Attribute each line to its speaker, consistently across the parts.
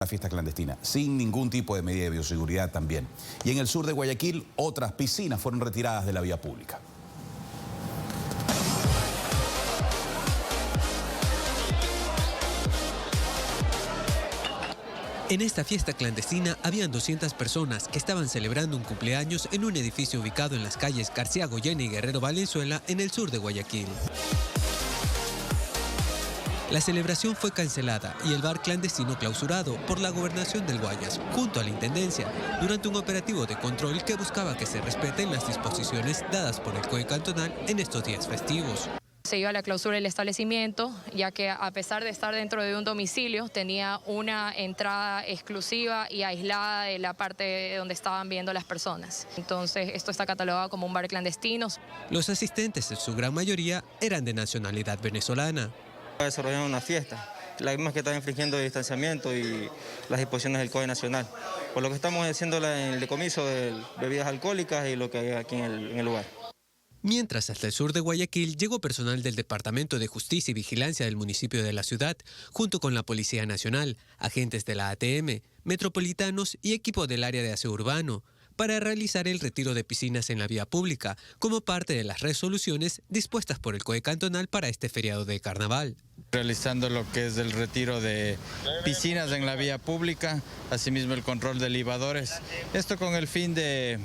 Speaker 1: La fiesta clandestina, sin ningún tipo de medida de bioseguridad también. Y en el sur de Guayaquil, otras piscinas fueron retiradas de la vía pública.
Speaker 2: En esta fiesta clandestina habían 200 personas que estaban celebrando un cumpleaños en un edificio ubicado en las calles García Goyena y Guerrero Valenzuela, en el sur de Guayaquil. La celebración fue cancelada y el bar clandestino clausurado por la Gobernación del Guayas, junto a la Intendencia, durante un operativo de control que buscaba que se respeten las disposiciones dadas por el COE cantonal en estos días festivos.
Speaker 3: Se iba a la clausura del establecimiento, ya que a pesar de estar dentro de un domicilio, tenía una entrada exclusiva y aislada de la parte donde estaban viendo las personas. Entonces, esto está catalogado como un bar clandestino.
Speaker 2: Los asistentes, en su gran mayoría, eran de nacionalidad venezolana.
Speaker 4: Desarrollando una fiesta, la misma que está infringiendo el distanciamiento y las disposiciones del COE nacional. Por lo que estamos haciendo el decomiso de bebidas alcohólicas y lo que hay aquí en el lugar.
Speaker 2: Mientras, hasta el sur de Guayaquil llegó personal del Departamento de Justicia y Vigilancia del municipio de la ciudad, junto con la Policía Nacional, agentes de la ATM, metropolitanos y equipo del área de aseo urbano, para realizar el retiro de piscinas en la vía pública, como parte de las resoluciones dispuestas por el COE cantonal para este feriado de carnaval.
Speaker 5: Realizando lo que es el retiro de piscinas en la vía pública, asimismo el control de libadores, esto con el fin de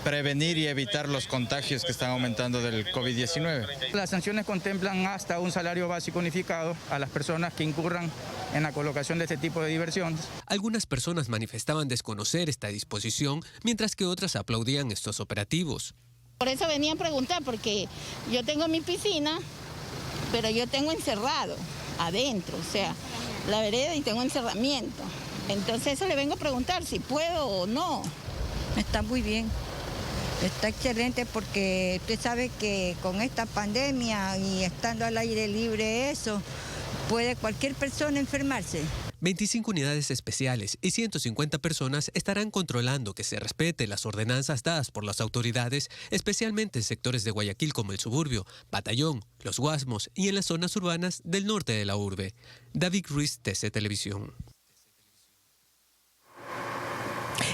Speaker 5: prevenir y evitar los contagios que están aumentando del COVID-19.
Speaker 6: Las sanciones contemplan hasta un salario básico unificado a las personas que incurran en la colocación de este tipo de diversiones.
Speaker 2: Algunas personas manifestaban desconocer esta disposición, mientras que otras aplaudían estos operativos.
Speaker 7: Por eso venía a preguntar, porque yo tengo mi piscina, pero yo tengo encerrado adentro, o sea, la vereda y tengo encerramiento. Entonces eso le vengo a preguntar si puedo o no.
Speaker 8: Está muy bien. Está excelente porque usted sabe que con esta pandemia y estando al aire libre eso, puede cualquier persona enfermarse.
Speaker 2: 25 unidades especiales y 150 personas estarán controlando que se respete las ordenanzas dadas por las autoridades, especialmente en sectores de Guayaquil como el Suburbio, Batallón, Los Guasmos y en las zonas urbanas del norte de la urbe. David Ruiz, TC Televisión.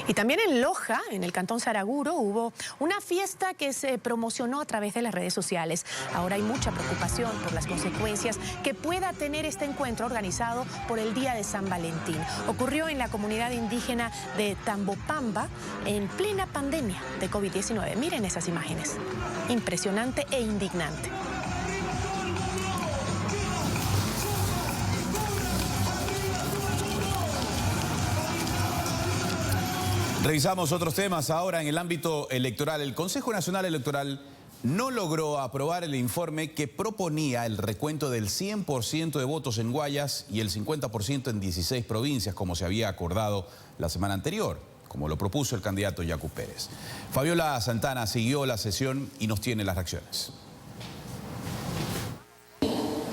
Speaker 9: Y también en Loja, en el cantón Saraguro, hubo una fiesta que se promocionó a través de las redes sociales. Ahora hay mucha preocupación por las consecuencias que pueda tener este encuentro organizado por el Día de San Valentín. Ocurrió en la comunidad indígena de Tambopamba en plena pandemia de COVID-19. Miren esas imágenes. Impresionante e indignante.
Speaker 1: Revisamos otros temas ahora en el ámbito electoral. El Consejo Nacional Electoral no logró aprobar el informe que proponía el recuento del 100% de votos en Guayas y el 50% en 16 provincias, como se había acordado la semana anterior, como lo propuso el candidato Yacu Pérez. Fabiola Santana siguió la sesión y nos tiene las reacciones.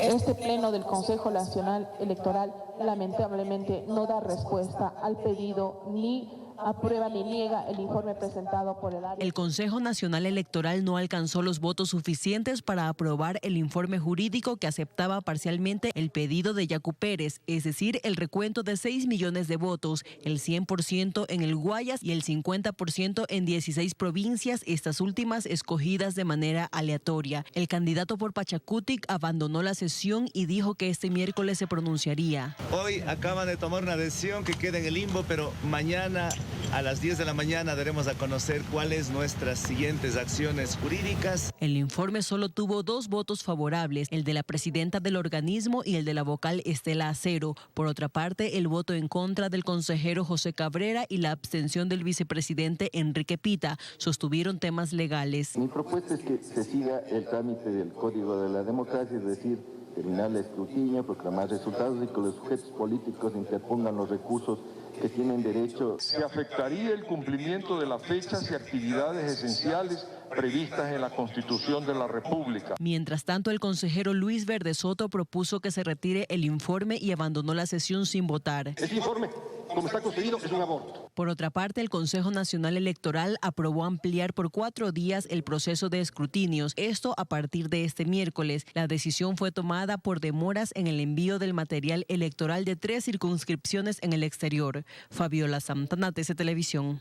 Speaker 10: Este pleno del Consejo Nacional Electoral lamentablemente no da respuesta al pedido ni aprueba ni niega el informe presentado por el área.
Speaker 11: El Consejo Nacional Electoral no alcanzó los votos suficientes para aprobar el informe jurídico que aceptaba parcialmente el pedido de Yacu Pérez, es decir, el recuento de 6 millones de votos, el 100% en el Guayas y el 50% en 16 provincias, estas últimas escogidas de manera aleatoria. El candidato por Pachacutic abandonó la sesión y dijo que este miércoles se pronunciaría.
Speaker 12: Hoy acaban de tomar una decisión que queda en el limbo, pero mañana a las 10 de la mañana daremos a conocer cuáles nuestras siguientes acciones jurídicas.
Speaker 11: El informe solo tuvo 2 votos favorables, el de la presidenta del organismo y el de la vocal Estela Acero. Por otra parte, el voto en contra del consejero José Cabrera y la abstención del vicepresidente Enrique Pita sostuvieron temas legales.
Speaker 13: Mi propuesta es que se siga el trámite del Código de la Democracia, es decir, terminar el escrutinio, proclamar resultados y que los sujetos políticos interpongan los recursos que tienen derecho.
Speaker 14: Se afectaría el cumplimiento de las fechas y actividades esenciales previstas en la Constitución de la República.
Speaker 11: Mientras tanto, el consejero Luis Verde Soto propuso que se retire el informe y abandonó la sesión sin votar.
Speaker 14: Ese informe
Speaker 15: como está concebido, es un aborto.
Speaker 11: Por otra parte, el Consejo Nacional Electoral aprobó ampliar por 4 días el proceso de escrutinios, esto a partir de este miércoles. La decisión fue tomada por demoras en el envío del material electoral de 3 circunscripciones en el exterior. Fabiola Santana, TC Televisión.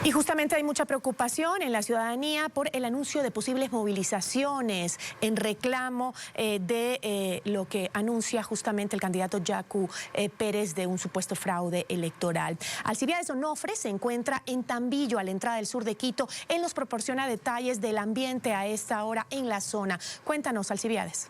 Speaker 9: Y justamente hay mucha preocupación en la ciudadanía por el anuncio de posibles movilizaciones en reclamo de lo que anuncia justamente el candidato Yacu Pérez de un supuesto fraude electoral. Alcibiades Onofre se encuentra en Tambillo, a la entrada del sur de Quito. Él nos proporciona detalles del ambiente a esta hora en la zona. Cuéntanos, Alcibiades.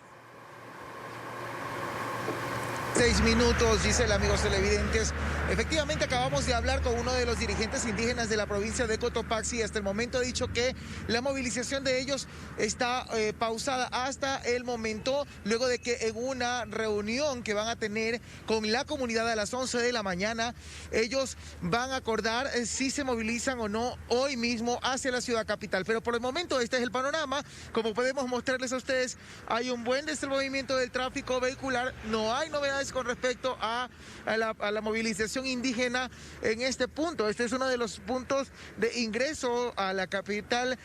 Speaker 16: 6 minutos, Gisela, amigos televidentes. Efectivamente, acabamos de hablar con uno de los dirigentes indígenas de la provincia de Cotopaxi. Hasta el momento ha dicho que la movilización de ellos está pausada hasta el momento, luego de que en una reunión que van a tener con la comunidad a las 11 de la mañana, ellos van a acordar si se movilizan o no hoy mismo hacia la ciudad capital. Pero por el momento este es el panorama. Como podemos mostrarles a ustedes, hay un buen desenvolvimiento del tráfico vehicular. No hay novedades con respecto a la movilización indígena en este punto. Este es uno de los puntos de ingreso a la capital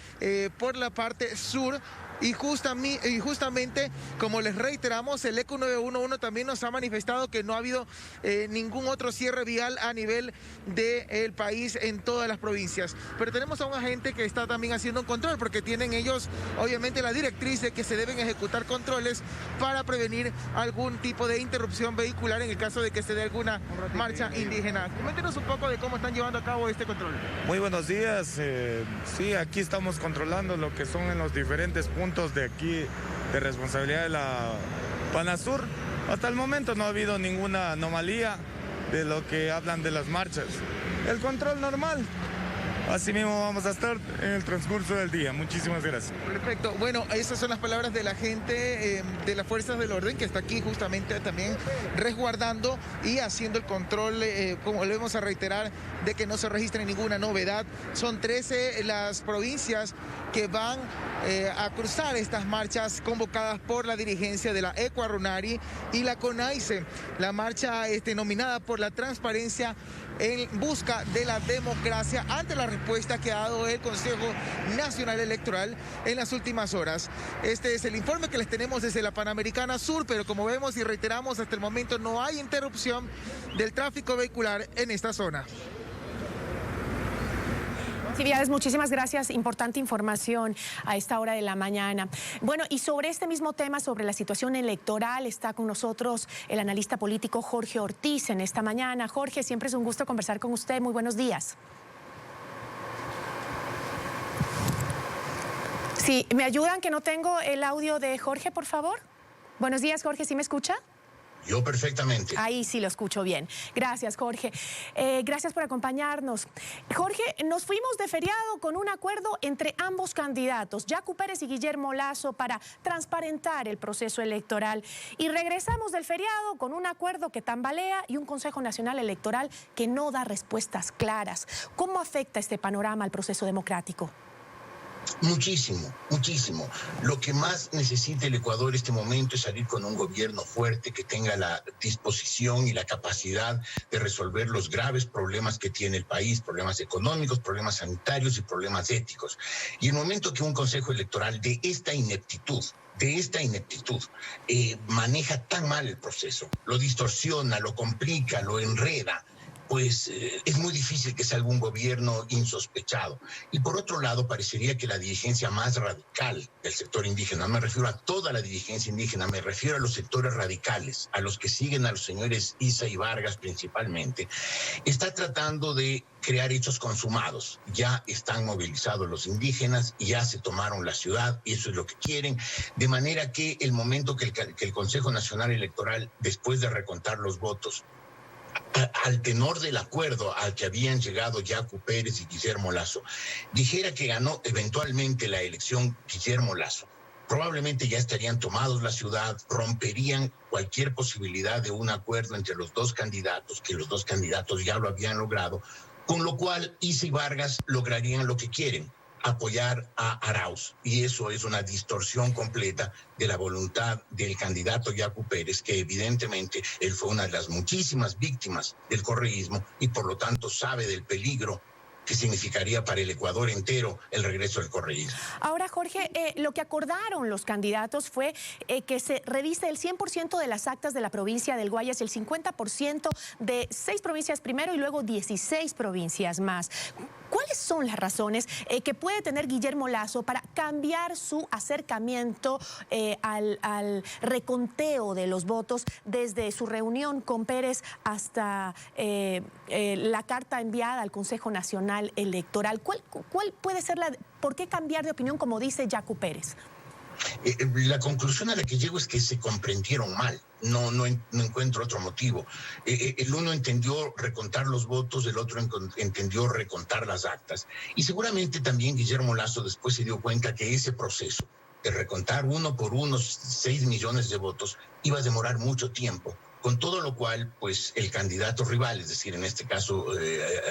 Speaker 16: por la parte sur. Y justamente, como les reiteramos, el ECU 911 también nos ha manifestado que no ha habido ningún otro cierre vial a nivel del país en todas las provincias. Pero tenemos a un agente que está también haciendo un control, porque tienen ellos, obviamente, la directriz de que se deben ejecutar controles para prevenir algún tipo de interrupción vehicular en el caso de que se dé alguna marcha indígena. Coméntenos un poco de cómo están llevando a cabo este control.
Speaker 17: Muy buenos días. Sí, aquí estamos controlando lo que son en los diferentes puntos de aquí de responsabilidad de la PANASUR. Hasta el momento no ha habido ninguna anomalía de lo que hablan de las marchas. El control normal. Así mismo vamos a estar en el transcurso del día. Muchísimas gracias.
Speaker 16: Perfecto. Bueno, esas son las palabras de la gente de las fuerzas del orden que está aquí justamente también resguardando y haciendo el control, como le vamos a reiterar, de que no se registre ninguna novedad. Son 13 las provincias que van a cruzar estas marchas convocadas por la dirigencia de la Ecuarunari y la CONAICE. La marcha nominada por la transparencia en busca de la democracia ante la respuesta que ha dado el Consejo Nacional Electoral en las últimas horas. Este es el informe que les tenemos desde la Panamericana Sur, pero como vemos y reiteramos, hasta el momento no hay interrupción del tráfico vehicular en esta zona.
Speaker 9: Alcibiades, muchísimas gracias. Importante información a esta hora de la mañana. Bueno, y sobre este mismo tema, sobre la situación electoral, está con nosotros el analista político Jorge Ortiz en esta mañana. Jorge, siempre es un gusto conversar con usted. Muy buenos días. Sí, ¿me ayudan que no tengo el audio de Jorge, por favor? Buenos días, Jorge, ¿sí me escucha?
Speaker 18: Yo perfectamente.
Speaker 9: Ahí sí lo escucho bien. Gracias, Jorge. Gracias por acompañarnos. Jorge, nos fuimos de feriado con un acuerdo entre ambos candidatos, Yacu Pérez y Guillermo Lasso, para transparentar el proceso electoral. Y regresamos del feriado con un acuerdo que tambalea y un Consejo Nacional Electoral que no da respuestas claras. ¿Cómo afecta este panorama al proceso democrático?
Speaker 18: Muchísimo, muchísimo. Lo que más necesita el Ecuador en este momento es salir con un gobierno fuerte que tenga la disposición y la capacidad de resolver los graves problemas que tiene el país, problemas económicos, problemas sanitarios y problemas éticos. Y el momento que un Consejo Electoral de esta ineptitud maneja tan mal el proceso, lo distorsiona, lo complica, lo enreda, pues es muy difícil que salga un gobierno insospechado. Y por otro lado, parecería que la dirigencia más radical del sector indígena, no me refiero a toda la dirigencia indígena, me refiero a los sectores radicales, a los que siguen a los señores Issa y Vargas principalmente, está tratando de crear hechos consumados. Ya están movilizados los indígenas, ya se tomaron la ciudad, y eso es lo que quieren, de manera que el momento que el Consejo Nacional Electoral, después de recontar los votos, al tenor del acuerdo al que habían llegado Yacu Pérez y Guillermo Lasso, dijera que ganó eventualmente la elección Guillermo Lasso, probablemente ya estarían tomados la ciudad, romperían cualquier posibilidad de un acuerdo entre los dos candidatos, que los dos candidatos ya lo habían logrado, con lo cual Issa y Vargas lograrían lo que quieren, apoyar a Arauz. Y eso es una distorsión completa de la voluntad del candidato Yacu Pérez, que evidentemente él fue una de las muchísimas víctimas del correísmo y por lo tanto sabe del peligro que significaría para el Ecuador entero el regreso del correísmo.
Speaker 9: Ahora, Jorge, lo que acordaron los candidatos fue que se revise el 100% de las actas de la provincia del Guayas, el 50% de 6 provincias primero y luego 16 provincias más. ¿Cuáles son las razones que puede tener Guillermo Lasso para cambiar su acercamiento al reconteo de los votos desde su reunión con Pérez hasta la carta enviada al Consejo Nacional Electoral? ¿Cuál puede ser por qué cambiar de opinión, como dice Yacu Pérez?
Speaker 18: La conclusión a la que llego es que se comprendieron mal. No encuentro otro motivo. El uno entendió recontar los votos, el otro entendió recontar las actas. Y seguramente también Guillermo Lasso después se dio cuenta que ese proceso de recontar uno por uno 6 millones de votos iba a demorar mucho tiempo. Con todo lo cual, pues el candidato rival, es decir, en este caso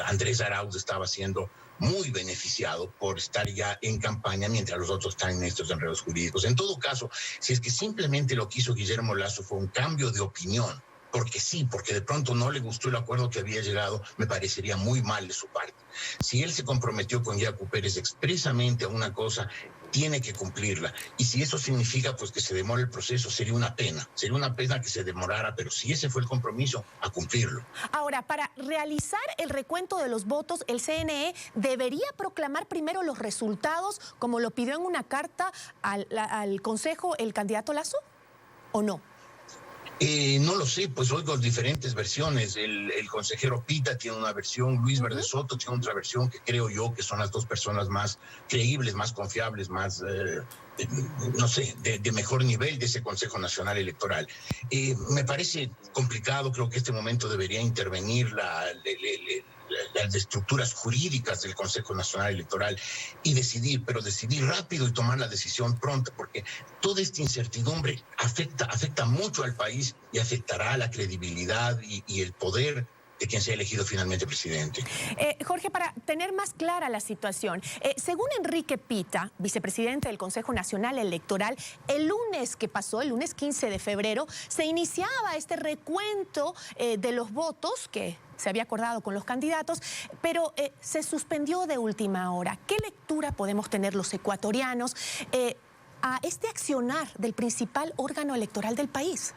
Speaker 18: Andrés Arauz, estaba siendo muy beneficiado por estar ya en campaña mientras los otros están en estos enredos jurídicos. En todo caso, si es que simplemente lo que hizo Guillermo Lasso fue un cambio de opinión, porque sí, porque de pronto no le gustó el acuerdo que había llegado, me parecería muy mal de su parte. Si él se comprometió con Yacu Pérez expresamente a una cosa, tiene que cumplirla. Y si eso significa pues que se demore el proceso, sería una pena que se demorara, pero si ese fue el compromiso, a cumplirlo.
Speaker 9: Ahora, para realizar el recuento de los votos, el CNE debería proclamar primero los resultados, como lo pidió en una carta al Consejo el candidato Lasso, ¿o no?
Speaker 18: No lo sé, pues oigo diferentes versiones. El consejero Pita tiene una versión, Luis Verde Soto tiene otra versión, que creo yo que son las dos personas más creíbles, más confiables, más, no sé, de mejor nivel de ese Consejo Nacional Electoral. Me parece complicado, creo que este momento debería intervenir las estructuras jurídicas del Consejo Nacional Electoral y decidir, pero decidir rápido y tomar la decisión pronta, porque toda esta incertidumbre afecta mucho al país y afectará a la credibilidad y el poder de quien sea elegido finalmente presidente.
Speaker 9: Jorge, para tener más clara la situación, según Enrique Pita, vicepresidente del Consejo Nacional Electoral, el lunes que pasó, el lunes 15 de febrero, se iniciaba este recuento de los votos que se había acordado con los candidatos, pero se suspendió de última hora. ¿Qué lectura podemos tener los ecuatorianos a este accionar del principal órgano electoral del país?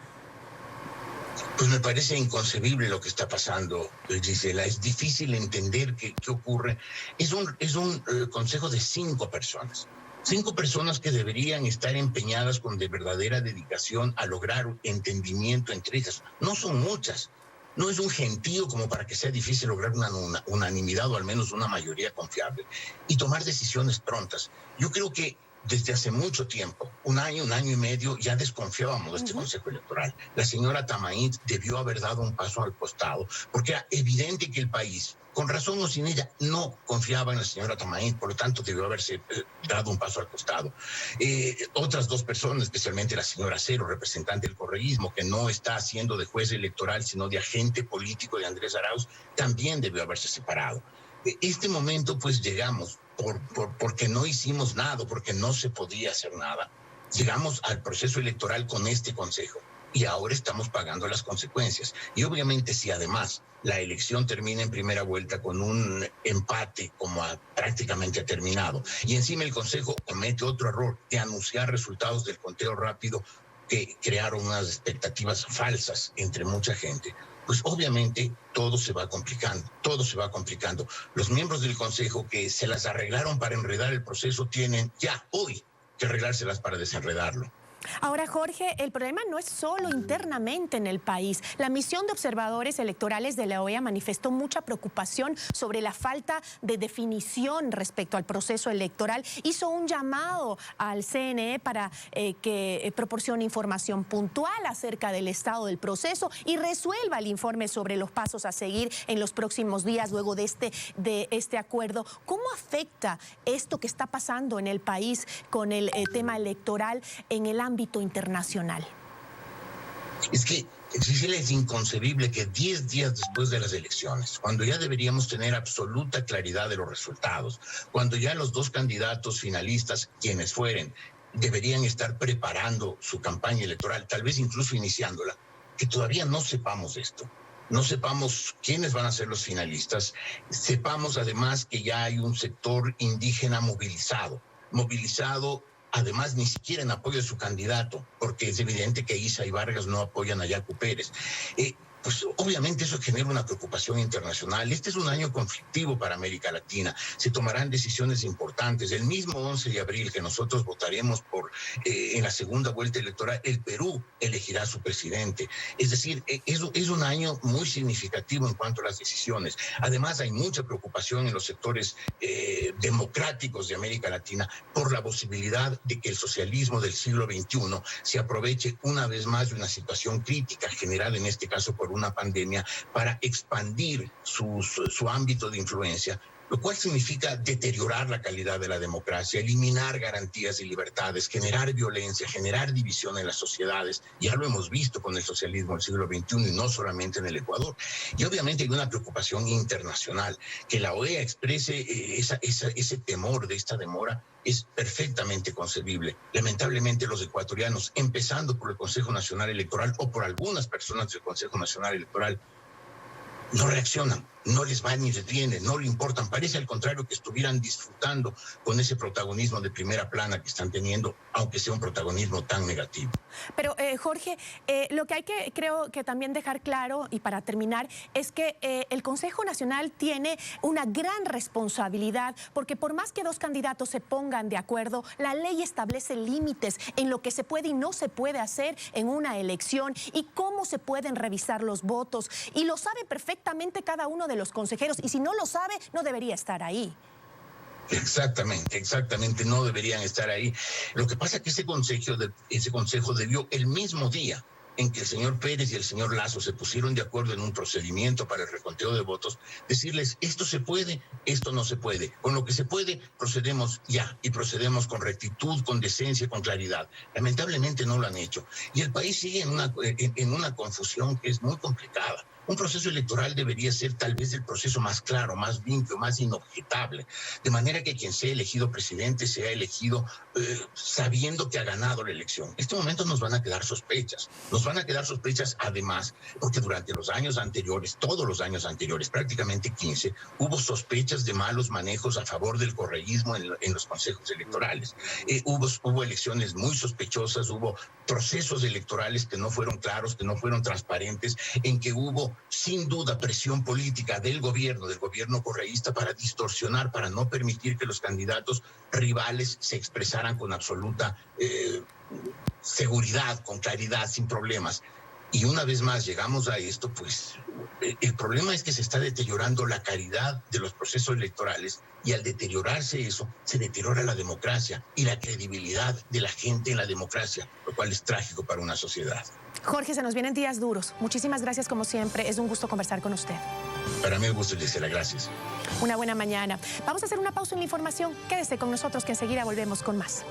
Speaker 18: Pues me parece inconcebible lo que está pasando, Gisela. Es difícil entender qué ocurre. Es un consejo de 5 personas. 5 personas que deberían estar empeñadas con de verdadera dedicación a lograr entendimiento entre ellas. No son muchas. No es un gentío como para que sea difícil lograr una unanimidad o al menos una mayoría confiable y tomar decisiones prontas. Yo creo que desde hace mucho tiempo, un año y medio, ya desconfiábamos de este Consejo Electoral. La señora Tamaín debió haber dado un paso al costado, porque era evidente que el país, con razón o sin ella, no confiaba en la señora Tamaín, por lo tanto debió haberse dado un paso al costado. Otras 2 personas, especialmente la señora Cero, representante del correísmo, que no está haciendo de juez electoral, sino de agente político de Andrés Arauz, también debió haberse separado. Este momento, pues llegamos porque no hicimos nada, porque no se podía hacer nada. Llegamos al proceso electoral con este consejo y ahora estamos pagando las consecuencias. Y obviamente si además la elección termina en primera vuelta con un empate como prácticamente ha terminado y encima el consejo comete otro error de anunciar resultados del conteo rápido que crearon unas expectativas falsas entre mucha gente, pues obviamente todo se va complicando. Los miembros del Consejo que se las arreglaron para enredar el proceso tienen ya hoy que arreglárselas para desenredarlo.
Speaker 9: Ahora, Jorge, el problema no es solo internamente en el país. La misión de observadores electorales de la OEA manifestó mucha preocupación sobre la falta de definición respecto al proceso electoral. Hizo un llamado al CNE para que proporcione información puntual acerca del estado del proceso y resuelva el informe sobre los pasos a seguir en los próximos días luego de este acuerdo. ¿Cómo afecta esto que está pasando en el país con el tema electoral en el ámbito internacional?
Speaker 18: Es que Es inconcebible que 10 días después de las elecciones, cuando ya deberíamos tener absoluta claridad de los resultados, cuando ya los dos candidatos finalistas, quienes fueren, deberían estar preparando su campaña electoral, tal vez incluso iniciándola, que todavía no sepamos esto. No sepamos quiénes van a ser los finalistas, sepamos además que ya hay un sector indígena movilizado además ni siquiera en apoyo de su candidato, porque es evidente que Issa y Vargas no apoyan a Yacu Pérez. Pues obviamente eso genera una preocupación internacional. Este es un año conflictivo para América Latina. Se tomarán decisiones importantes. El mismo 11 de abril que nosotros votaremos en la segunda vuelta electoral, el Perú elegirá a su presidente. Es decir, es un año muy significativo en cuanto a las decisiones. Además, hay mucha preocupación en los sectores democráticos de América Latina por la posibilidad de que el socialismo del siglo XXI se aproveche una vez más de una situación crítica generada en este caso por una pandemia para expandir su ámbito de influencia, lo cual significa deteriorar la calidad de la democracia, eliminar garantías y libertades, generar violencia, generar división en las sociedades. Ya lo hemos visto con el socialismo del siglo XXI y no solamente en el Ecuador. Y obviamente hay una preocupación internacional. Que la OEA exprese ese temor de esta demora es perfectamente concebible. Lamentablemente los ecuatorianos, empezando por el Consejo Nacional Electoral o por algunas personas del Consejo Nacional Electoral, no reaccionan, no les va ni les viene, no le importan. Parece al contrario que estuvieran disfrutando con ese protagonismo de primera plana que están teniendo, aunque sea un protagonismo tan negativo.
Speaker 9: Pero Jorge, lo que hay que, creo que también dejar claro, y para terminar, es que el Consejo Nacional tiene una gran responsabilidad, porque por más que dos candidatos se pongan de acuerdo, la ley establece límites en lo que se puede y no se puede hacer en una elección y cómo se pueden revisar los votos. Y lo sabe perfectamente cada uno de los consejeros, y si no lo sabe, no debería estar ahí.
Speaker 18: Exactamente, no deberían estar ahí. Lo que pasa es que ese consejo debió el mismo día en que el señor Pérez y el señor Lasso se pusieron de acuerdo en un procedimiento para el reconteo de votos, decirles esto se puede, esto no se puede. Con lo que se puede, procedemos ya, y procedemos con rectitud, con decencia, con claridad. Lamentablemente no lo han hecho. Y el país sigue en una confusión que es muy complicada. Un proceso electoral debería ser tal vez el proceso más claro, más limpio, más inobjetable, de manera que quien sea elegido presidente sea elegido sabiendo que ha ganado la elección. En este momento nos van a quedar sospechas además, porque durante los años anteriores, todos los años anteriores, prácticamente 15, hubo sospechas de malos manejos a favor del correísmo en los consejos electorales. Hubo elecciones muy sospechosas, hubo procesos electorales que no fueron claros, que no fueron transparentes, en que hubo sin duda presión política del gobierno correísta para distorsionar, para no permitir que los candidatos rivales se expresaran con absoluta seguridad, con claridad, sin problemas. Y una vez más llegamos a esto, pues el problema es que se está deteriorando la calidad de los procesos electorales, y al deteriorarse eso, se deteriora la democracia y la credibilidad de la gente en la democracia, lo cual es trágico para una sociedad.
Speaker 9: Jorge, se nos vienen días duros. Muchísimas gracias como siempre. Es un gusto conversar con usted.
Speaker 18: Para mí el gusto, Gisela. Gracias.
Speaker 9: Una buena mañana. Vamos a hacer una pausa en la información. Quédese con nosotros que enseguida volvemos con más.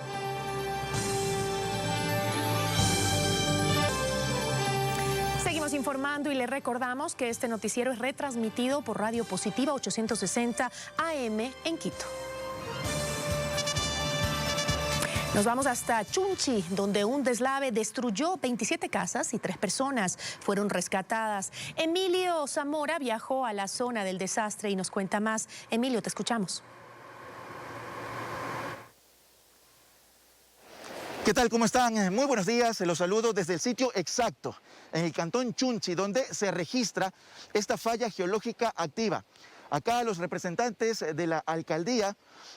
Speaker 9: Seguimos informando y le recordamos que este noticiero es retransmitido por Radio Positiva 860 AM en Quito. Nos vamos hasta Chunchi, donde un deslave destruyó 27 casas y 3 personas fueron rescatadas. Emilio Zamora viajó a la zona del desastre y nos cuenta más. Emilio, te escuchamos.
Speaker 16: ¿Qué tal? ¿Cómo están? Muy buenos días. Los saludo desde el sitio exacto, en el cantón Chunchi, donde se registra esta falla geológica activa. Acá los representantes de la alcaldía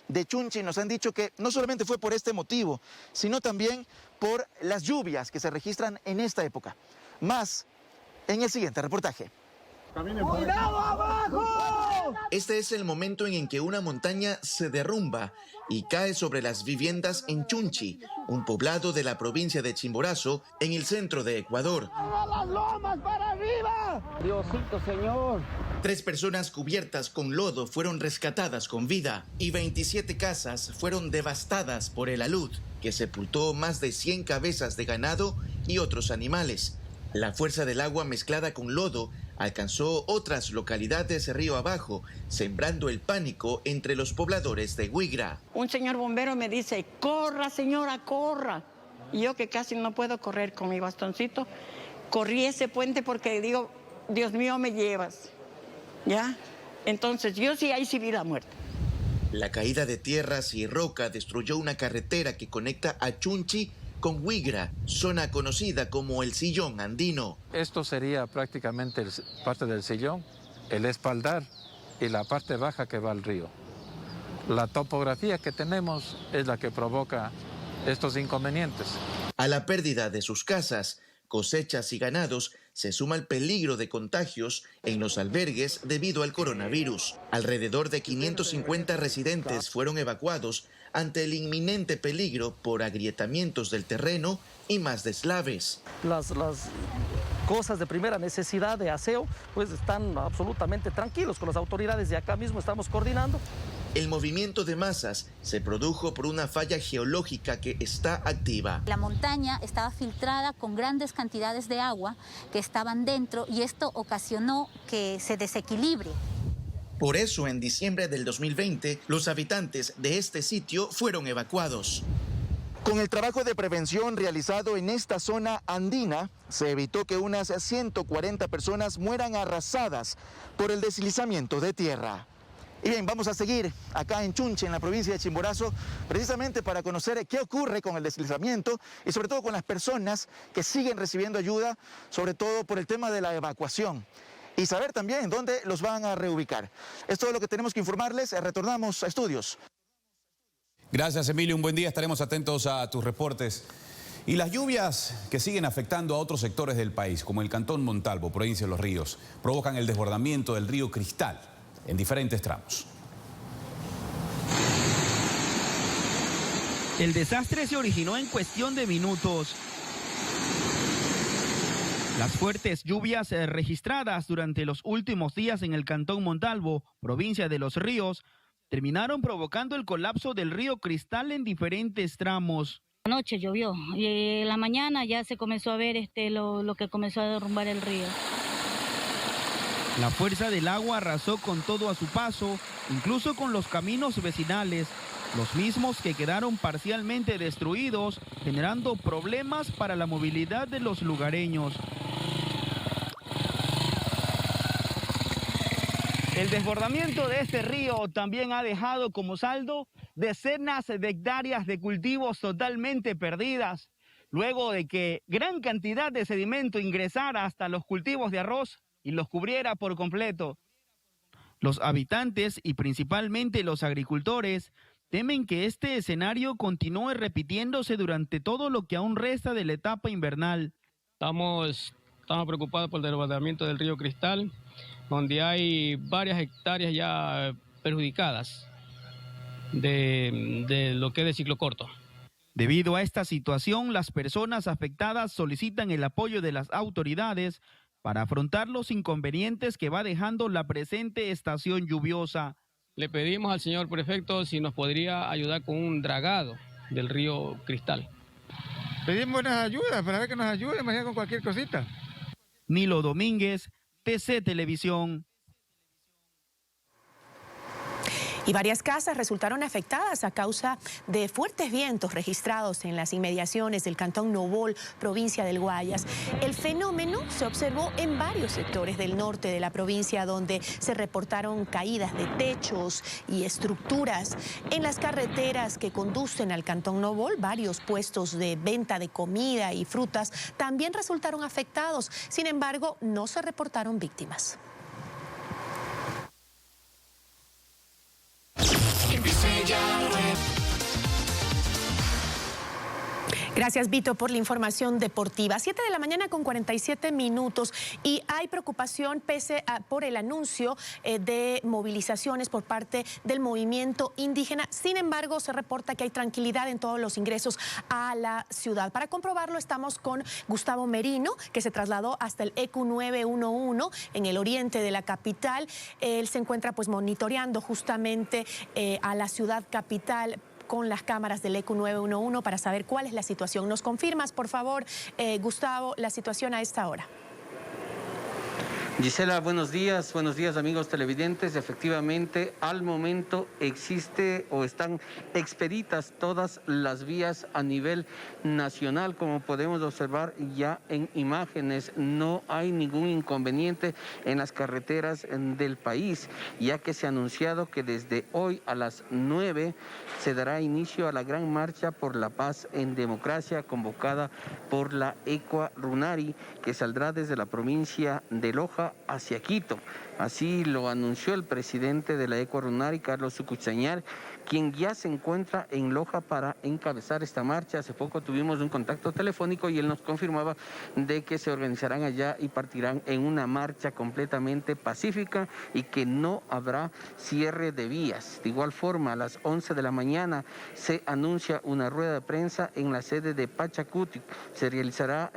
Speaker 16: de Chunchi nos han dicho que no solamente fue por este motivo, sino también por las lluvias que se registran en esta época. Más en el siguiente reportaje.
Speaker 19: ¡Cuidado abajo!
Speaker 20: Este es el momento en que una montaña se derrumba y cae sobre las viviendas en Chunchi, un poblado de la provincia de Chimborazo, en el centro de Ecuador.
Speaker 19: ¡Las lomas para arriba! Diosito, Señor.
Speaker 20: 3 personas cubiertas con lodo fueron rescatadas con vida y 27 casas fueron devastadas por el alud, que sepultó más de 100 cabezas de ganado y otros animales. La fuerza del agua mezclada con lodo alcanzó otras localidades río abajo, sembrando el pánico entre los pobladores de Huigra.
Speaker 21: Un señor bombero me dice, corra señora, corra. Y yo que casi no puedo correr con mi bastoncito, corrí ese puente porque digo, Dios mío, me llevas. ¿Ya? Entonces yo sí, ahí sí vi la muerte.
Speaker 20: La caída de tierras y roca destruyó una carretera que conecta a Chunchi con Huigra, zona conocida como el Sillón Andino.
Speaker 22: Esto sería prácticamente parte del sillón, el espaldar y la parte baja que va al río. La topografía que tenemos es la que provoca estos inconvenientes.
Speaker 20: A la pérdida de sus casas, cosechas y ganados se suma el peligro de contagios en los albergues debido al coronavirus. Alrededor de 550 residentes fueron evacuados ante el inminente peligro por agrietamientos del terreno y más deslaves.
Speaker 23: Las cosas de primera necesidad de aseo pues están absolutamente tranquilos con las autoridades de acá mismo, estamos coordinando.
Speaker 20: El movimiento de masas se produjo por una falla geológica que está activa.
Speaker 24: La montaña estaba filtrada con grandes cantidades de agua que estaban dentro y esto ocasionó que se desequilibre.
Speaker 20: Por eso, en diciembre del 2020, los habitantes de este sitio fueron evacuados. Con el trabajo de prevención realizado en esta zona andina, se evitó que unas 140 personas mueran arrasadas por el deslizamiento de tierra. Y bien, vamos a seguir acá en Chunchi, en la provincia de Chimborazo, precisamente para conocer qué ocurre con el deslizamiento y sobre todo con las personas que siguen recibiendo ayuda, sobre todo por el tema de la evacuación. Y saber también dónde los van a reubicar. Es todo lo que tenemos que informarles. Retornamos a estudios.
Speaker 1: Gracias, Emilio. Un buen día. Estaremos atentos a tus reportes. Y las lluvias que siguen afectando a otros sectores del país, como el Cantón Montalvo, provincia de Los Ríos, provocan el desbordamiento del río Cristal en diferentes tramos.
Speaker 25: El desastre se originó en cuestión de minutos. Las fuertes lluvias registradas durante los últimos días en el Cantón Montalvo, provincia de Los Ríos, terminaron provocando el colapso del río Cristal en diferentes tramos.
Speaker 26: Anoche llovió y en la mañana ya se comenzó a ver lo que comenzó a derrumbar el río.
Speaker 25: La fuerza del agua arrasó con todo a su paso, incluso con los caminos vecinales, los mismos que quedaron parcialmente destruidos, generando problemas para la movilidad de los lugareños. El desbordamiento de este río también ha dejado como saldo decenas de hectáreas de cultivos totalmente perdidas, luego de que gran cantidad de sedimento ingresara hasta los cultivos de arroz y los cubriera por completo. Los habitantes y principalmente los agricultores temen que este escenario continúe repitiéndose durante todo lo que aún resta de la etapa invernal.
Speaker 27: Estamos preocupados por el desbordamiento del río Cristal, donde hay varias hectáreas ya perjudicadas de lo que es de ciclo corto.
Speaker 25: Debido a esta situación, las personas afectadas solicitan el apoyo de las autoridades para afrontar los inconvenientes que va dejando la presente estación lluviosa.
Speaker 27: Le pedimos al señor prefecto si nos podría ayudar con un dragado del río Cristal.
Speaker 28: Pedimos unas ayudas para ver que nos ayuden, mañana con cualquier cosita.
Speaker 25: Nilo Domínguez, TC Televisión.
Speaker 9: Y varias casas resultaron afectadas a causa de fuertes vientos registrados en las inmediaciones del Cantón Nobol, provincia del Guayas. El fenómeno se observó en varios sectores del norte de la provincia, donde se reportaron caídas de techos y estructuras. En las carreteras que conducen al Cantón Nobol, varios puestos de venta de comida y frutas también resultaron afectados. Sin embargo, no se reportaron víctimas. Gracias, Vito, por la información deportiva. 7 de la mañana con 47 minutos y hay preocupación por el anuncio de movilizaciones por parte del movimiento indígena. Sin embargo, se reporta que hay tranquilidad en todos los ingresos a la ciudad. Para comprobarlo, estamos con Gustavo Merino, que se trasladó hasta el EQ 911 en el oriente de la capital. Él se encuentra pues monitoreando justamente a la ciudad capital con las cámaras del ECU 911 para saber cuál es la situación. ¿Nos confirmas, por favor, Gustavo, la situación a esta hora?
Speaker 2: Gisela, buenos días amigos televidentes. Efectivamente, al momento existe o están expeditas todas las vías a nivel nacional, como podemos observar ya en imágenes. No hay ningún inconveniente en las carreteras del país, ya que se ha anunciado que desde hoy a las 9 se dará inicio a la gran marcha por la paz en democracia convocada por la Equa Runari, que saldrá desde la provincia de Loja hacia Quito. Así lo anunció el presidente de la Equa Runari, Carlos Sucuchañar, quien ya se encuentra en Loja para encabezar esta marcha. Hace poco tuvimos un contacto telefónico y él nos confirmaba de que se organizarán allá y partirán en una marcha completamente pacífica y que no habrá cierre de vías. De igual forma, a las 11 de la mañana se anuncia una rueda de prensa en la sede de Pachacuti. Se realizará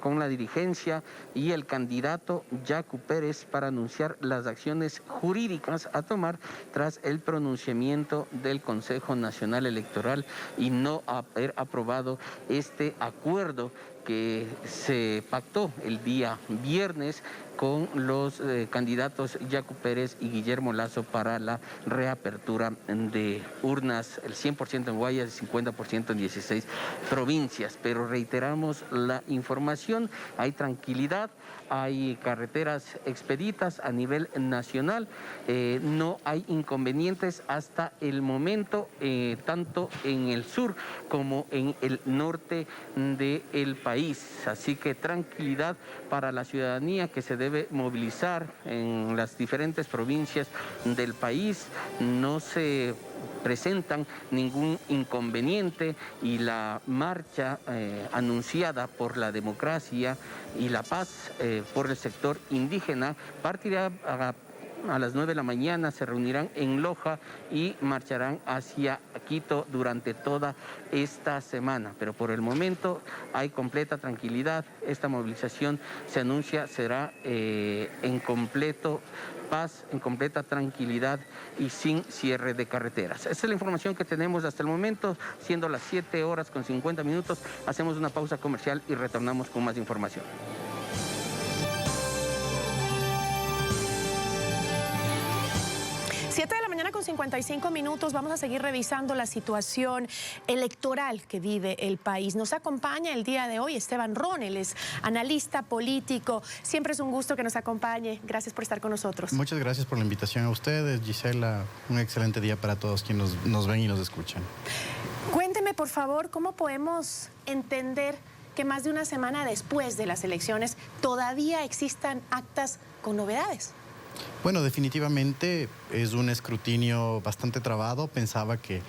Speaker 2: con la dirigencia y el candidato Yacu Pérez para anunciar las acciones jurídicas a tomar tras el pronunciamiento del Consejo Nacional Electoral y no haber aprobado este acuerdo que se pactó el día viernes con los candidatos Yacu Pérez y Guillermo Lasso para la reapertura de urnas, el 100% en Guayas y 50% en 16 provincias. Pero reiteramos la información, hay tranquilidad, hay carreteras expeditas a nivel nacional, no hay inconvenientes hasta el momento, tanto en el sur como en el norte del país. Así que tranquilidad para la ciudadanía que se debe movilizar en las diferentes provincias del país. No se presentan ningún inconveniente y la marcha anunciada por la democracia y la paz por el sector indígena partirá a las 9 de la mañana, se reunirán en Loja y marcharán hacia Quito durante toda esta semana. Pero por el momento hay completa tranquilidad. Esta movilización se anuncia será en completo paz, en completa tranquilidad y sin cierre de carreteras. Esa es la información que tenemos hasta el momento, siendo las 7:50. Hacemos una pausa comercial y retornamos con más información.
Speaker 9: 7:55 a.m. Vamos a seguir revisando la situación electoral que vive el país. Nos acompaña el día de hoy Esteban Ron, él es analista político. Siempre es un gusto que nos acompañe. Gracias por estar con nosotros.
Speaker 3: Muchas gracias por la invitación a ustedes, Gisela. Un excelente día para todos quienes nos ven y nos escuchan.
Speaker 9: Cuénteme, por favor, ¿cómo podemos entender que más de una semana después de las elecciones todavía existan actas con novedades?
Speaker 3: Bueno, definitivamente es un escrutinio bastante trabado. Pensaba que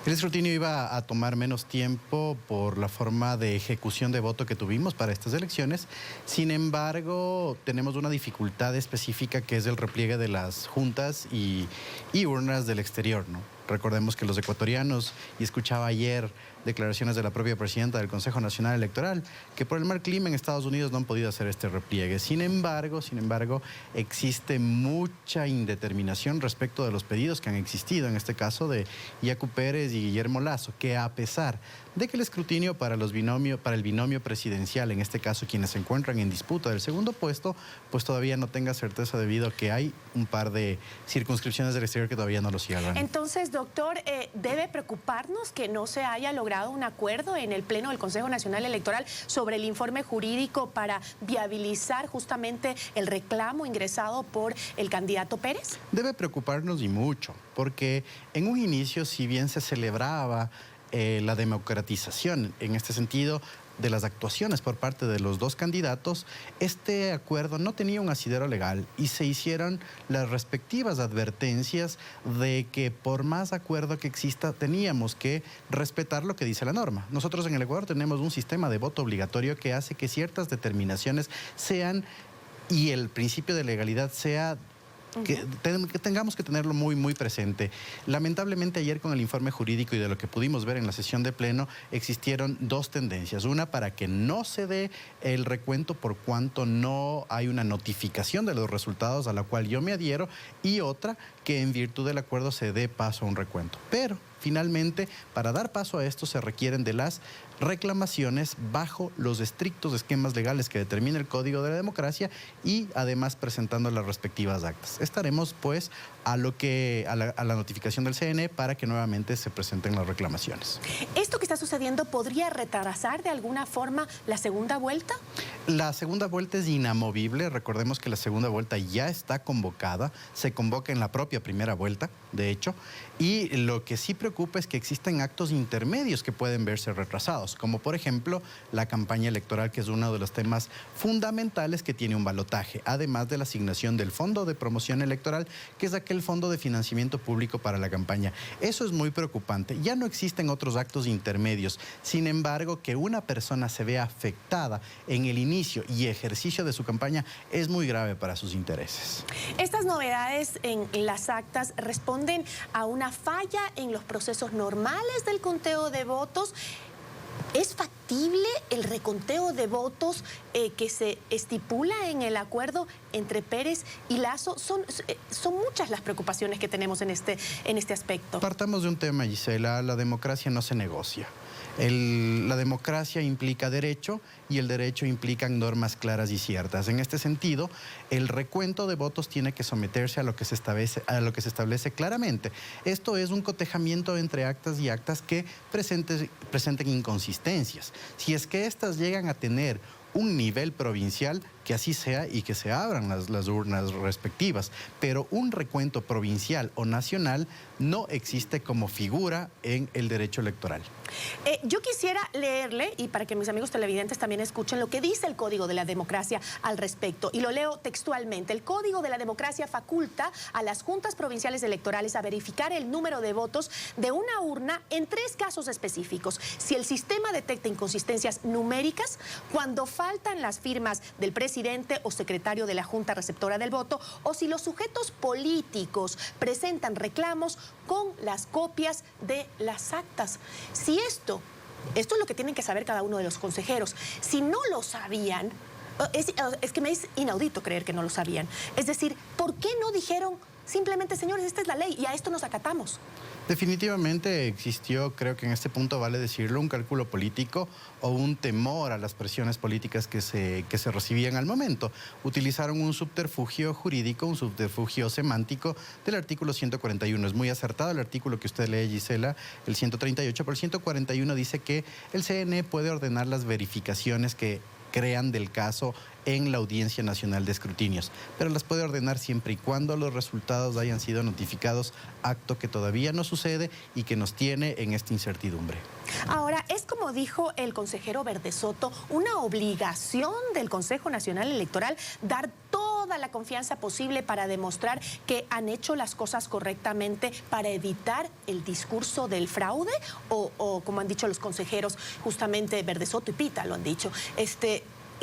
Speaker 3: el escrutinio iba a tomar menos tiempo por la forma de ejecución de voto que tuvimos para estas elecciones. Sin embargo, tenemos una dificultad específica que es el repliegue de las juntas y urnas del exterior, ¿no? Recordemos que los ecuatorianos, y escuchaba ayer declaraciones de la propia presidenta del Consejo Nacional Electoral, que por el mal clima en Estados Unidos no han podido hacer este repliegue. Sin embargo, existe mucha indeterminación respecto de los pedidos que han existido, en este caso de Yacu Pérez y Guillermo Lasso, que a pesar de que el escrutinio para el binomio presidencial, en este caso quienes se encuentran en disputa del segundo puesto, pues todavía no tenga certeza debido a que hay un par de circunscripciones del exterior que todavía no lo cierran.
Speaker 9: Entonces, doctor, ¿debe preocuparnos que no se haya logrado un acuerdo en el Pleno del Consejo Nacional Electoral sobre el informe jurídico para viabilizar justamente el reclamo ingresado por el candidato Pérez?
Speaker 3: Debe preocuparnos y mucho, porque en un inicio, si bien se celebraba la democratización, en este sentido, de las actuaciones por parte de los dos candidatos, este acuerdo no tenía un asidero legal y se hicieron las respectivas advertencias de que por más acuerdo que exista teníamos que respetar lo que dice la norma. Nosotros en el Ecuador tenemos un sistema de voto obligatorio que hace que ciertas determinaciones sean, y el principio de legalidad sea, que tengamos que tenerlo muy, muy presente. Lamentablemente ayer con el informe jurídico y de lo que pudimos ver en la sesión de pleno, existieron dos tendencias. Una, para que no se dé el recuento por cuanto no hay una notificación de los resultados a la cual yo me adhiero, y otra, que en virtud del acuerdo se dé paso a un recuento. Pero Finalmente, para dar paso a esto se requieren de las reclamaciones bajo los estrictos esquemas legales que determina el Código de la Democracia y además presentando las respectivas actas. Estaremos pues a la notificación del CNE para que nuevamente se presenten las reclamaciones.
Speaker 9: ¿Esto que está sucediendo podría retrasar de alguna forma la segunda vuelta?
Speaker 3: La segunda vuelta es inamovible. Recordemos que la segunda vuelta ya está convocada. Se convoca en la propia primera vuelta, de hecho. Y lo que sí preocupa es que existen actos intermedios que pueden verse retrasados, como por ejemplo la campaña electoral, que es uno de los temas fundamentales que tiene un balotaje, además de la asignación del Fondo de Promoción Electoral, que es aquel fondo de financiamiento público para la campaña. Eso es muy preocupante. Ya no existen otros actos intermedios. Sin embargo, que una persona se vea afectada en el inicio y ejercicio de su campaña es muy grave para sus intereses.
Speaker 9: Estas novedades en las actas responden a una falla en los procesos normales del conteo de votos. ¿Es factible el reconteo de votos que se estipula en el acuerdo entre Pérez y Lasso? Son muchas las preocupaciones que tenemos en este aspecto.
Speaker 3: Partamos de un tema, Gisela. La democracia no se negocia. La democracia implica derecho y el derecho implica normas claras y ciertas. En este sentido, el recuento de votos tiene que someterse a lo que se establece claramente. Esto es un cotejamiento entre actas y actas que presenten inconsistencias. Si es que estas llegan a tener un nivel provincial, que así sea y que se abran las urnas respectivas. Pero un recuento provincial o nacional no existe como figura en el derecho electoral.
Speaker 9: Yo quisiera leerle, y para que mis amigos televidentes también escuchen, lo que dice el Código de la Democracia al respecto. Y lo leo textualmente. El Código de la Democracia faculta a las juntas provinciales electorales a verificar el número de votos de una urna en 3 casos específicos. Si el sistema detecta inconsistencias numéricas, cuando faltan las firmas del presidente o secretario de la Junta Receptora del Voto, o si los sujetos políticos presentan reclamos con las copias de las actas. Si esto es lo que tienen que saber cada uno de los consejeros. Si no lo sabían, es que me es inaudito creer que no lo sabían. Es decir, ¿por qué no dijeron simplemente, señores, esta es la ley y a esto nos acatamos?
Speaker 3: Definitivamente existió, creo que en este punto vale decirlo, un cálculo político o un temor a las presiones políticas que se recibían al momento. Utilizaron un subterfugio jurídico, un subterfugio semántico del artículo 141. Es muy acertado el artículo que usted lee, Gisela, el 138, pero el 141 dice que el CNE puede ordenar las verificaciones que crean del caso en la Audiencia Nacional de Escrutinios, pero las puede ordenar siempre y cuando los resultados hayan sido notificados, acto que todavía no sucede y que nos tiene en esta incertidumbre.
Speaker 9: Ahora, es como dijo el consejero Verdesoto, una obligación del Consejo Nacional Electoral dar toda la confianza posible para demostrar que han hecho las cosas correctamente para evitar el discurso del fraude, o como han dicho los consejeros, justamente Verdesoto y Pita lo han dicho,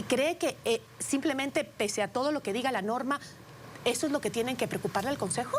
Speaker 9: ¿cree que simplemente pese a todo lo que diga la norma, eso es lo que tienen que preocuparle al Consejo?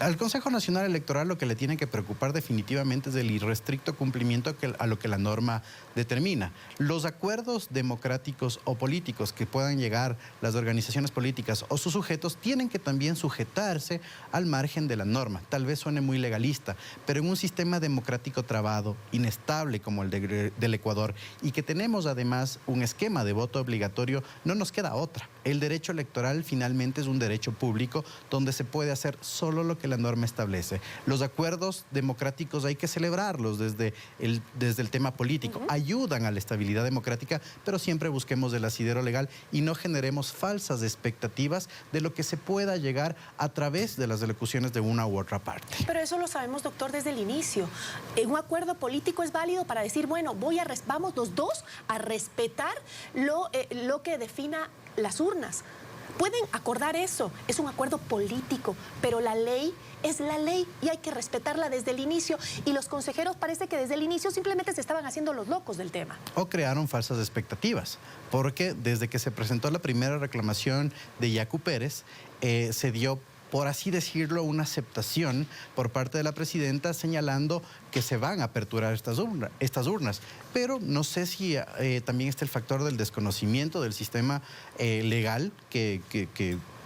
Speaker 3: Al Consejo Nacional Electoral lo que le tiene que preocupar definitivamente es el irrestricto cumplimiento a lo que la norma determina. Los acuerdos democráticos o políticos que puedan llegar las organizaciones políticas o sus sujetos tienen que también sujetarse al margen de la norma. Tal vez suene muy legalista, pero en un sistema democrático trabado, inestable como el del Ecuador, y que tenemos además un esquema de voto obligatorio, no nos queda otra. El derecho electoral finalmente es un derecho público donde se puede hacer solo lo que la norma establece. Los acuerdos democráticos hay que celebrarlos desde el tema político. Ayudan a la estabilidad democrática, pero siempre busquemos el asidero legal y no generemos falsas expectativas de lo que se pueda llegar a través de las elocuciones de una u otra parte.
Speaker 9: Pero eso lo sabemos, doctor, desde el inicio. Un acuerdo político es válido para decir, bueno, vamos los dos a respetar lo que defina las urnas. Pueden acordar eso, es un acuerdo político, pero la ley es la ley y hay que respetarla desde el inicio. Y los consejeros parece que desde el inicio simplemente se estaban haciendo los locos del tema.
Speaker 3: O crearon falsas expectativas, porque desde que se presentó la primera reclamación de Yacu Pérez, se dio, por así decirlo, una aceptación por parte de la presidenta señalando que se van a aperturar estas urnas. Pero no sé si también está el factor del desconocimiento del sistema legal que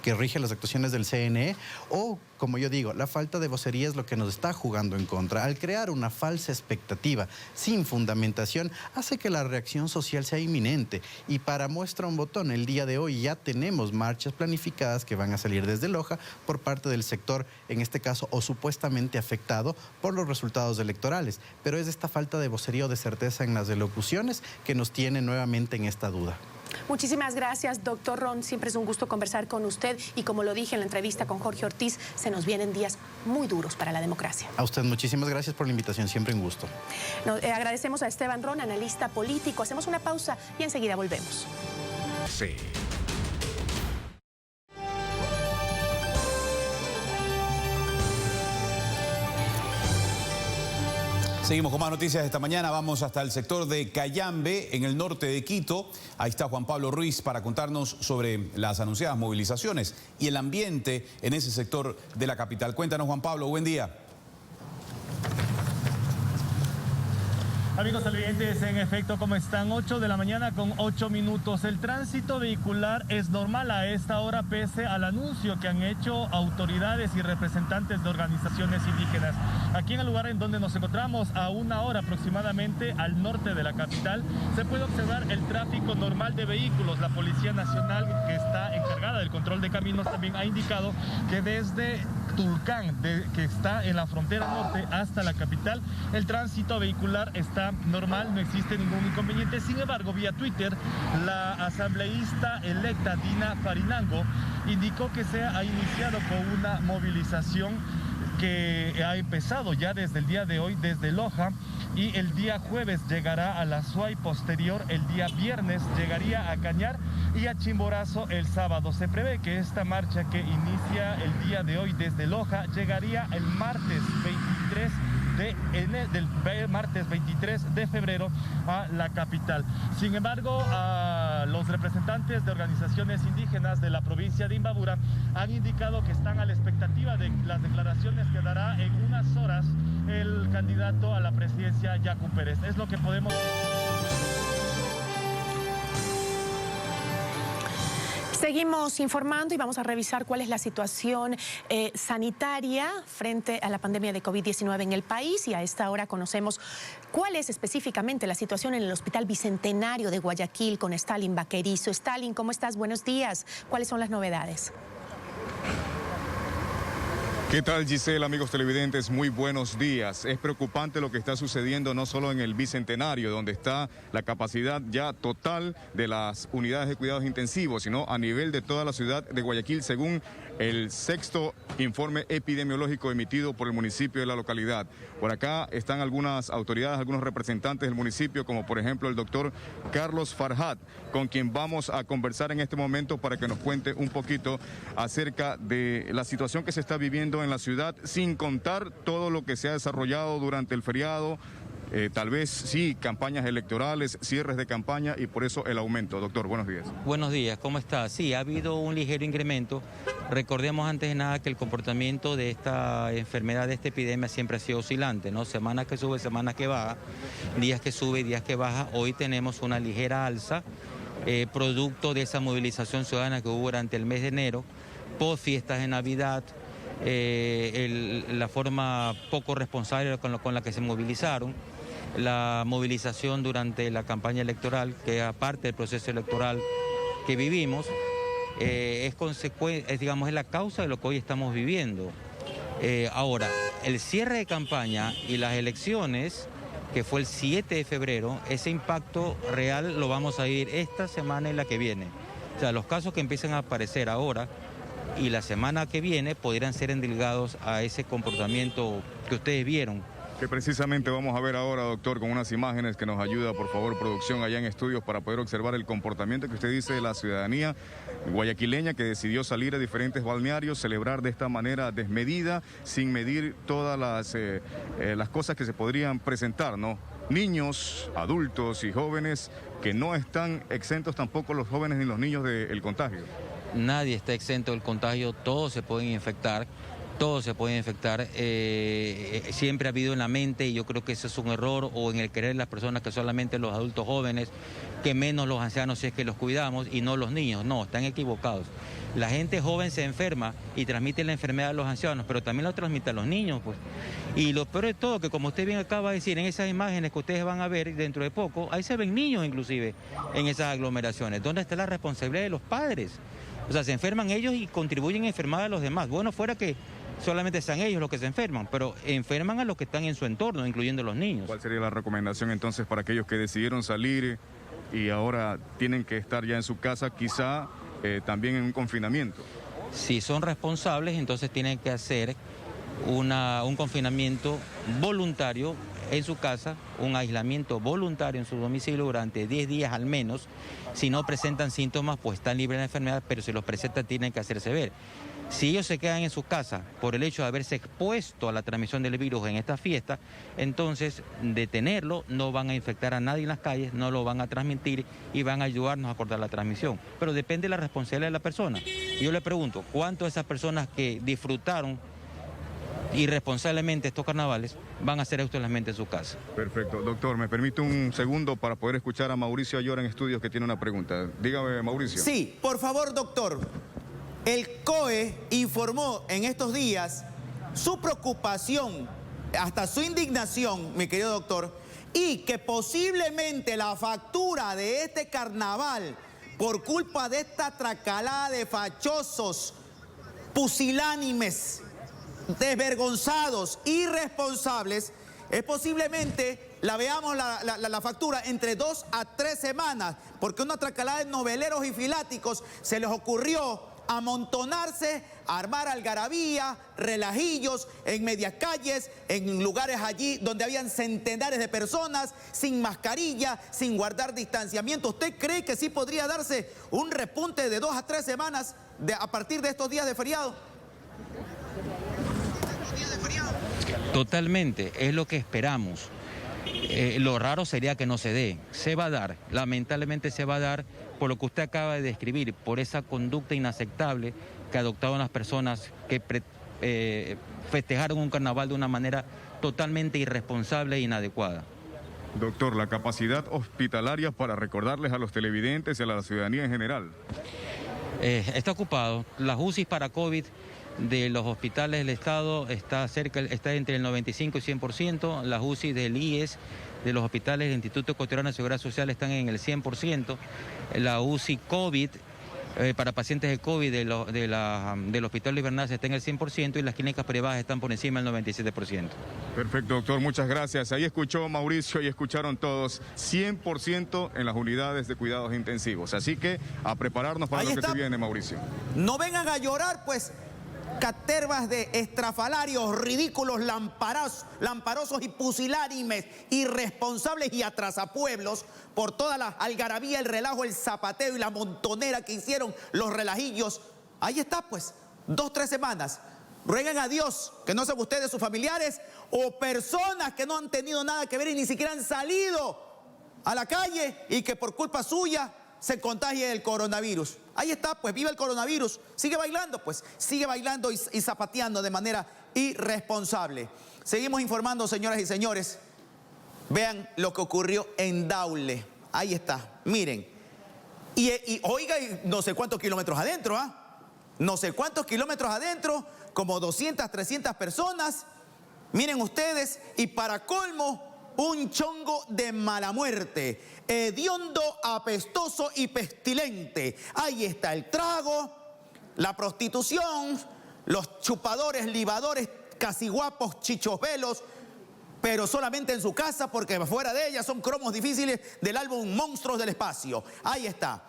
Speaker 3: que rige las actuaciones del CNE, o, como yo digo, la falta de vocería es lo que nos está jugando en contra. Al crear una falsa expectativa sin fundamentación, hace que la reacción social sea inminente. Y para muestra un botón, el día de hoy ya tenemos marchas planificadas que van a salir desde Loja por parte del sector, en este caso, o supuestamente afectado por los resultados electorales. Pero es esta falta de vocería o de certeza en las elocuciones que nos tiene nuevamente en esta duda.
Speaker 9: Muchísimas gracias, doctor Ron. Siempre es un gusto conversar con usted y como lo dije en la entrevista con Jorge Ortiz, se nos vienen días muy duros para la democracia.
Speaker 3: A usted muchísimas gracias por la invitación, siempre un gusto.
Speaker 9: Agradecemos a Esteban Ron, analista político. Hacemos una pausa y enseguida volvemos.
Speaker 1: Sí. Seguimos con más noticias esta mañana. Vamos hasta el sector de Cayambe, en el norte de Quito. Ahí está Juan Pablo Ruiz para contarnos sobre las anunciadas movilizaciones y el ambiente en ese sector de la capital. Cuéntanos, Juan Pablo, buen día.
Speaker 4: Amigos televidentes, en efecto, ¿cómo están? 8 de la mañana con 8 minutos. El tránsito vehicular es normal a esta hora pese al anuncio que han hecho autoridades y representantes de organizaciones indígenas. Aquí en el lugar en donde nos encontramos, a una hora aproximadamente al norte de la capital, se puede observar el tráfico normal de vehículos. La Policía Nacional, que está encargada del control de caminos, también ha indicado que desde Tulcán, que está en la frontera norte, hasta la capital, el tránsito vehicular está normal, no existe ningún inconveniente. Sin embargo, vía Twitter, la asambleísta electa Dina Farinango indicó que se ha iniciado con una movilización que ha empezado ya desde el día de hoy desde Loja, y el día jueves llegará a la Suay, posterior el día viernes llegaría a Cañar y a Chimborazo el sábado. Se prevé que esta marcha, que inicia el día de hoy desde Loja, llegaría el martes 23 de febrero a la capital. Sin embargo, los representantes de organizaciones indígenas de la provincia de Imbabura han indicado que están a la expectativa de las declaraciones que dará en unas horas el candidato a la presidencia, Yacu Pérez. Es lo que podemos...
Speaker 9: Seguimos informando y vamos a revisar cuál es la situación sanitaria frente a la pandemia de COVID-19 en el país, y a esta hora conocemos cuál es específicamente la situación en el Hospital Bicentenario de Guayaquil con Stalin Vaquerizo. Stalin, ¿cómo estás? Buenos días. ¿Cuáles son las novedades?
Speaker 5: ¿Qué tal, Giselle, amigos televidentes? Muy buenos días. Es preocupante lo que está sucediendo no solo en el Bicentenario, donde está la capacidad ya total de las unidades de cuidados intensivos, sino a nivel de toda la ciudad de Guayaquil, según el 6º informe epidemiológico emitido por el municipio de la localidad. Por acá están algunas autoridades, algunos representantes del municipio, como por ejemplo el doctor Carlos Farhat, con quien vamos a conversar en este momento para que nos cuente un poquito acerca de la situación que se está viviendo en la ciudad, sin contar todo lo que se ha desarrollado durante el feriado. Tal vez sí, campañas electorales, cierres de campaña, y por eso el aumento. Doctor, buenos días.
Speaker 6: Buenos días, ¿cómo está? Sí, ha habido un ligero incremento. Recordemos antes de nada que el comportamiento de esta enfermedad, de esta epidemia, siempre ha sido oscilante, ¿no? Semanas que sube, semanas que baja, días que sube y días que baja. Hoy tenemos una ligera alza, producto de esa movilización ciudadana que hubo durante el mes de enero, post fiestas de Navidad, la forma poco responsable con la que se movilizaron, la movilización durante la campaña electoral, que aparte del proceso electoral que vivimos, es la causa de lo que hoy estamos viviendo. Ahora, el cierre de campaña y las elecciones, que fue el 7 de febrero, ese impacto real lo vamos a vivir esta semana y la que viene. O sea, los casos que empiezan a aparecer ahora y la semana que viene podrían ser endilgados a ese comportamiento que ustedes vieron.
Speaker 5: Que precisamente vamos a ver ahora, doctor, con unas imágenes que nos ayuda, por favor, producción, allá en estudios, para poder observar el comportamiento que usted dice de la ciudadanía guayaquileña, que decidió salir a diferentes balnearios, celebrar de esta manera desmedida, sin medir todas las cosas que se podrían presentar, ¿no? Niños, adultos y jóvenes que no están exentos, tampoco los jóvenes ni los niños del contagio.
Speaker 6: Nadie está exento del contagio, todos se pueden infectar. Todos se pueden infectar, siempre ha habido en la mente, y yo creo que ese es un error, o en el querer de las personas, que solamente los adultos jóvenes que menos los ancianos si es que los cuidamos y no los niños. No, están equivocados. La gente joven se enferma y transmite la enfermedad a los ancianos, pero también lo transmite a los niños, pues. Y lo peor de todo, que como usted bien acaba de decir, en esas imágenes que ustedes van a ver dentro de poco, ahí se ven niños inclusive en esas aglomeraciones. ¿Dónde está la responsabilidad de los padres? O sea, se enferman ellos y contribuyen a enfermar a los demás. Bueno, fuera que solamente sean ellos los que se enferman, pero enferman a los que están en su entorno, incluyendo los niños.
Speaker 5: ¿Cuál sería la recomendación entonces para aquellos que decidieron salir y ahora tienen que estar ya en su casa, quizá también en un confinamiento?
Speaker 6: Si son responsables, entonces tienen que hacer un confinamiento voluntario en su casa, un aislamiento voluntario en su domicilio durante 10 días al menos. Si no presentan síntomas, pues están libres de la enfermedad, pero si los presentan tienen que hacerse ver. Si ellos se quedan en su casa por el hecho de haberse expuesto a la transmisión del virus en esta fiesta, entonces detenerlo, no van a infectar a nadie en las calles, no lo van a transmitir y van a ayudarnos a cortar la transmisión. Pero depende de la responsabilidad de la persona. Y yo le pregunto, ¿cuántas de esas personas que disfrutaron irresponsablemente estos carnavales van a hacer esto en su casa?
Speaker 5: Perfecto. Doctor, ¿me permite un segundo para poder escuchar a Mauricio Ayora en estudios que tiene una pregunta? Dígame, Mauricio.
Speaker 7: Sí, por favor, doctor. El COE informó en estos días su preocupación, hasta su indignación, mi querido doctor, y que posiblemente la factura de este carnaval, por culpa de esta tracalada de fachosos, pusilánimes, desvergonzados, irresponsables, es posiblemente la veamos la factura entre 2 a 3 semanas, porque una tracalada de noveleros y filáticos se les ocurrió amontonarse, armar algarabía, relajillos en medias calles, en lugares allí donde habían centenares de personas, sin mascarilla, sin guardar distanciamiento. ¿Usted cree que sí podría darse un repunte de 2 a 3 semanas a partir de estos días de feriado?
Speaker 6: Totalmente, es lo que esperamos. Lo raro sería que no se dé. Se va a dar, lamentablemente se va a dar por lo que usted acaba de describir, por esa conducta inaceptable que adoptaron las personas que festejaron un carnaval de una manera totalmente irresponsable e inadecuada.
Speaker 5: Doctor, la capacidad hospitalaria para recordarles a los televidentes y a la ciudadanía en general.
Speaker 6: Está ocupado. Las UCI para COVID de los hospitales del Estado está entre el 95 y 100%, las UCI del IES, de los hospitales del Instituto Ecuatoriano de Seguridad Social están en el 100%, la UCI COVID para pacientes de COVID del Hospital Luis Bernays está en el 100% y las clínicas privadas están por encima del 97%.
Speaker 5: Perfecto, doctor, muchas gracias. Ahí escuchó Mauricio y escucharon todos, 100% en las unidades de cuidados intensivos. Así que a prepararnos para lo que se viene, Mauricio.
Speaker 7: No vengan a llorar, pues, catervas de estrafalarios, ridículos, lamparosos y pusilánimes, irresponsables y atrasapueblos por toda la algarabía, el relajo, el zapateo y la montonera que hicieron los relajillos. Ahí está, pues, 2 o 3 semanas. Rueguen a Dios que no sean ustedes sus familiares o personas que no han tenido nada que ver y ni siquiera han salido a la calle y que por culpa suya se contagie el coronavirus. Ahí está, pues viva el coronavirus. Sigue bailando, pues sigue bailando y zapateando de manera irresponsable. Seguimos informando, señoras y señores. Vean lo que ocurrió en Daule. Ahí está, miren. Y oiga, no sé cuántos kilómetros adentro, no sé cuántos kilómetros adentro, como 200, 300 personas. Miren ustedes, y para colmo, un chongo de mala muerte, hediondo, apestoso y pestilente. Ahí está el trago, la prostitución, los chupadores, libadores, casi guapos, chichos velos, pero solamente en su casa porque fuera de ella son cromos difíciles del álbum Monstruos del Espacio. Ahí está.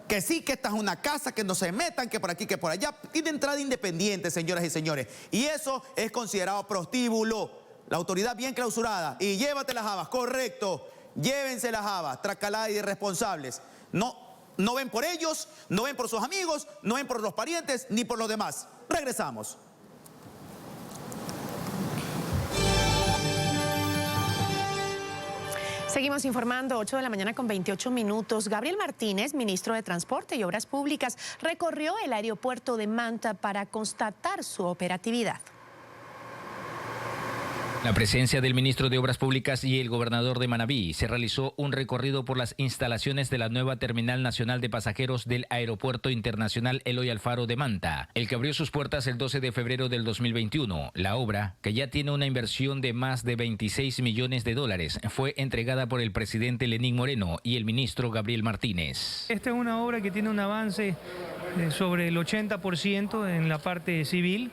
Speaker 7: Que sí, que esta es una casa, que no se metan, que por aquí, que por allá. Tiene entrada independiente, señoras y señores. Y eso es considerado prostíbulo. La autoridad bien clausurada. Y llévate las habas, correcto. Llévense las habas, tracaladas y irresponsables. No ven por ellos, no ven por sus amigos, no ven por los parientes, ni por los demás. Regresamos.
Speaker 9: Seguimos informando, 8 de la mañana con 28 minutos. Gabriel Martínez, ministro de Transporte y Obras Públicas, recorrió el aeropuerto de Manta para constatar su operatividad.
Speaker 8: La presencia del ministro de Obras Públicas y el gobernador de Manabí se realizó un recorrido por las instalaciones de la nueva Terminal Nacional de Pasajeros del Aeropuerto Internacional Eloy Alfaro de Manta, el que abrió sus puertas el 12 de febrero del 2021. La obra, que ya tiene una inversión de más de 26 millones de dólares, fue entregada por el presidente Lenín Moreno y el ministro Gabriel Martínez.
Speaker 10: Esta es una obra que tiene un avance sobre el 80% en la parte civil.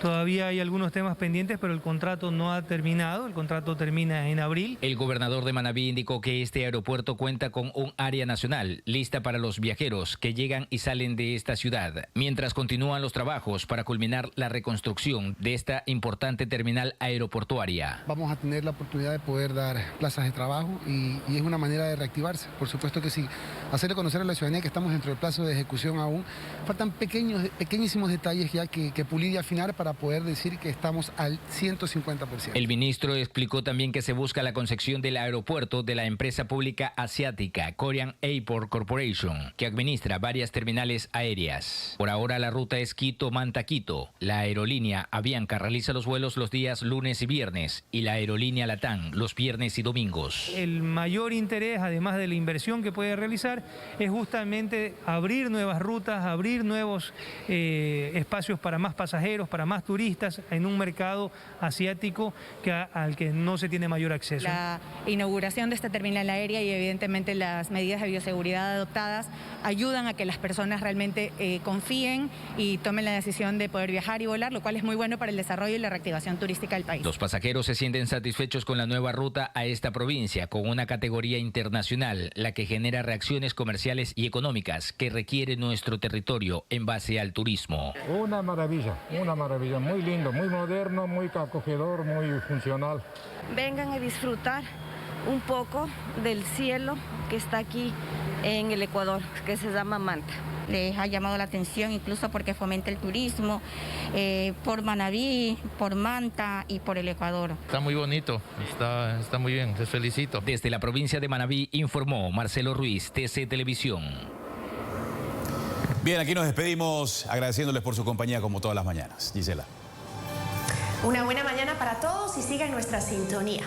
Speaker 10: Todavía hay algunos temas pendientes, pero el contrato no ha terminado. El contrato termina en abril.
Speaker 8: El gobernador de Manabí indicó que este aeropuerto cuenta con un área nacional lista para los viajeros que llegan y salen de esta ciudad, mientras continúan los trabajos para culminar la reconstrucción de esta importante terminal aeroportuaria.
Speaker 11: Vamos a tener la oportunidad de poder dar plazas de trabajo y es una manera de reactivarse. Por supuesto que sí. Hacerle conocer a la ciudadanía que estamos dentro del plazo de ejecución aún. Faltan pequeñísimos detalles ya que pulir y afinar para poder decir que estamos al 150%.
Speaker 8: El ministro explicó también que se busca la concesión del aeropuerto de la empresa pública asiática Korean Airport Corporation, que administra varias terminales aéreas. Por ahora la ruta es Quito-Manta-Quito. La aerolínea Avianca realiza los vuelos los días lunes y viernes y la aerolínea Latam los viernes y domingos.
Speaker 10: El mayor interés, además de la inversión que puede realizar, es justamente abrir nuevas rutas, abrir nuevos espacios para más pasajeros, para más turistas en un mercado asiático al que no se tiene mayor acceso.
Speaker 12: La inauguración de esta terminal aérea y evidentemente las medidas de bioseguridad adoptadas ayudan a que las personas realmente confíen y tomen la decisión de poder viajar y volar, lo cual es muy bueno para el desarrollo y la reactivación turística del país.
Speaker 8: Los pasajeros se sienten satisfechos con la nueva ruta a esta provincia, con una categoría internacional, la que genera reacciones comerciales y económicas que requiere nuestro territorio en base al turismo.
Speaker 28: Una maravilla, muy lindo, muy moderno, muy acogedor, muy funcional.
Speaker 13: Vengan a disfrutar un poco del cielo que está aquí en el Ecuador, que se llama Manta.
Speaker 14: Les ha llamado la atención incluso porque fomenta el turismo por Manabí, por Manta y por el Ecuador.
Speaker 22: Está muy bonito, está muy bien, les felicito.
Speaker 8: Desde la provincia de Manabí informó Marcelo Ruiz, TC Televisión.
Speaker 1: Bien, aquí nos despedimos agradeciéndoles por su compañía como todas las mañanas. Gisela.
Speaker 9: Una buena mañana para todos y sigan nuestra sintonía.